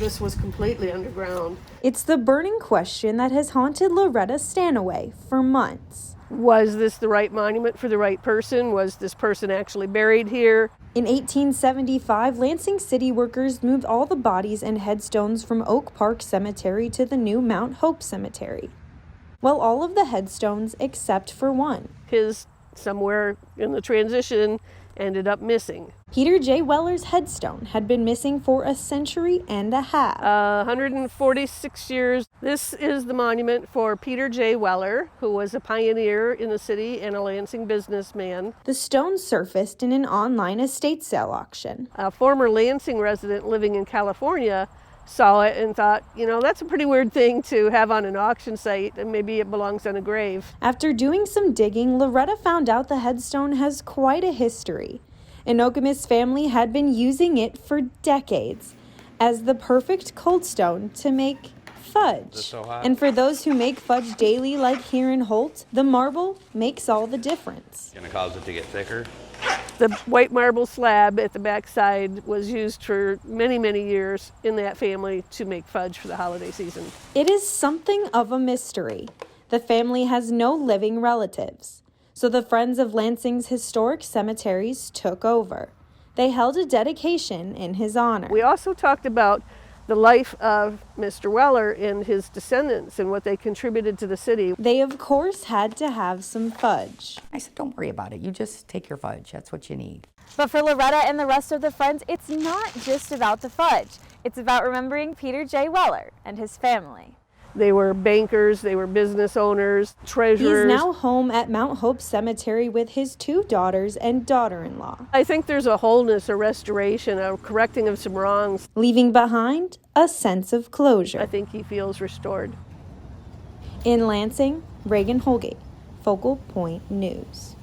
This was completely underground. It's the burning question that has haunted Loretta Stanaway for months. Was this the right monument for the right person? Was this person actually buried here? In 1875, Lansing city workers moved all the bodies and headstones from Oak Park Cemetery to the new Mount Hope Cemetery. Well, all of the headstones except for one. His, somewhere in the transition, ended up missing. Peter J. Weller's headstone had been missing for a century and a half. 146 years. This is the monument for Peter J. Weller, who was a pioneer in the city and a Lansing businessman. The stone surfaced in an online estate sale auction. A former Lansing resident living in California saw it and thought, that's a pretty weird thing to have on an auction site, and maybe it belongs on a grave. After doing some digging, Loretta found out the headstone has quite a history. An Okemos family had been using it for decades as the perfect cold stone to make fudge. So hot? And for those who make fudge daily, like here in Holt, the marble makes all the difference. Gonna cause it to get thicker? The white marble slab at the backside was used for many, many years in that family to make fudge for the holiday season. It is something of a mystery. The family has no living relatives, so the Friends of Lansing's historic cemeteries took over. They held a dedication in his honor. We also talked about the life of Mr. Weller and his descendants and what they contributed to the city. They, of course, had to have some fudge. I said, don't worry about it. You just take your fudge. That's what you need. But for Loretta and the rest of the Friends, it's not just about the fudge. It's about remembering Peter J. Weller and his family. They were bankers, they were business owners, treasurers. He's now home at Mount Hope Cemetery with his 2 daughters and daughter-in-law. I think there's a wholeness, a restoration, a correcting of some wrongs. Leaving behind a sense of closure. I think he feels restored. In Lansing, Reagan Holgate, Focal Point News.